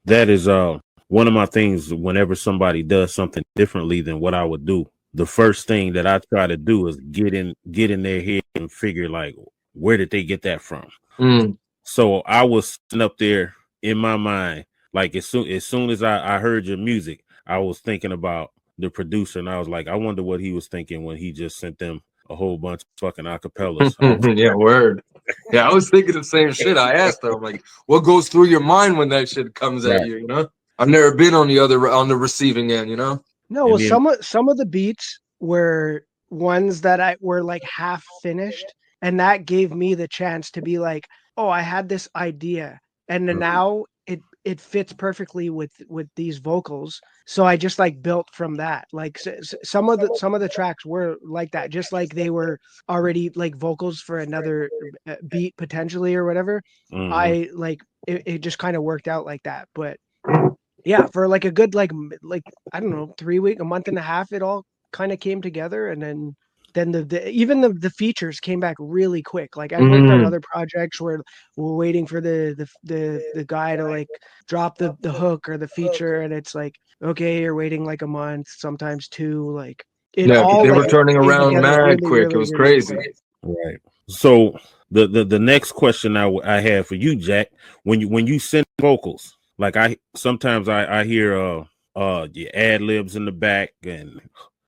That is one of my things. Whenever somebody does something differently than what I would do, the first thing that I try to do is get in their head and figure like where did they get that from. Mm. So I was sitting up there in my mind, like as soon as I heard your music, I was thinking about the producer, and I was like, I wonder what he was thinking when he just sent them a whole bunch of fucking acapellas. Yeah, word. Yeah, I was thinking the same shit. I asked her, I'm like, what goes through your mind when that shit comes at Right. you, you know? I've never been on the receiving end, you know? No, well, And then some of the beats were ones that I were like half finished, and that gave me the chance to be like, oh, I had this idea, and then now it fits perfectly with these vocals. So I just like built from that. Like some of the tracks were like that, just like they were already like vocals for another beat potentially or whatever. mhm. I like it just kind of worked out like that, but yeah, for like a good like I don't know, 3 week, a month and a half, it all kind of came together, and then even the features came back really quick. Like I've worked on Mm. other projects where we're waiting for the guy to like drop the hook or the feature, and it's like, okay, you're waiting like a month, sometimes two. Like it Yeah, all they like were turning came around together mad really, quick. It really, was really crazy. quick. Right. So the next question I have for you, Jack, when you send vocals, like I sometimes I hear the ad libs in the back and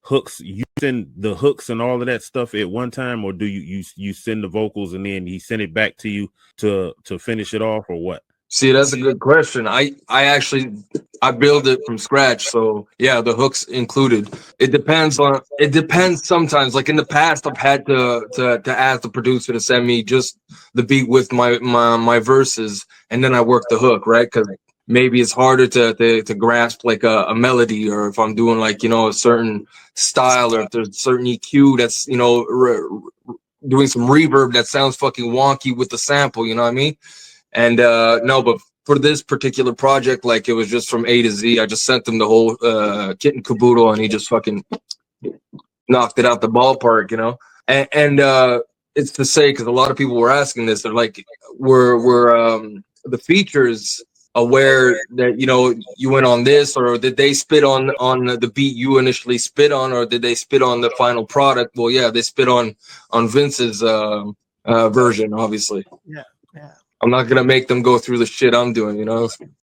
hooks. You send the hooks and all of that stuff at one time, or do you send the vocals and then he send it back to you to finish it off, or what? See, that's a good question. I actually I build it from scratch. So yeah, the hooks included. It depends sometimes. Like in the past I've had to ask the producer to send me just the beat with my verses, and then I work the hook, right? Cuz maybe it's harder to grasp like a melody, or if I'm doing like, you know, a certain style, or if there's a certain EQ that's, you know, doing some reverb that sounds fucking wonky with the sample, you know what I mean? And no, but for this particular project, like it was just from A to Z. I just sent him the whole kit and caboodle, and he just fucking knocked it out the ballpark, you know. And it's to say, because a lot of people were asking this, they're like, were the features aware that, you know, you went on this, or did they spit on the beat you initially spit on, or did they spit on the final product? Well, yeah, they spit on Vince's version, obviously. Yeah, yeah. I'm not gonna make them go through the shit I'm doing, you know.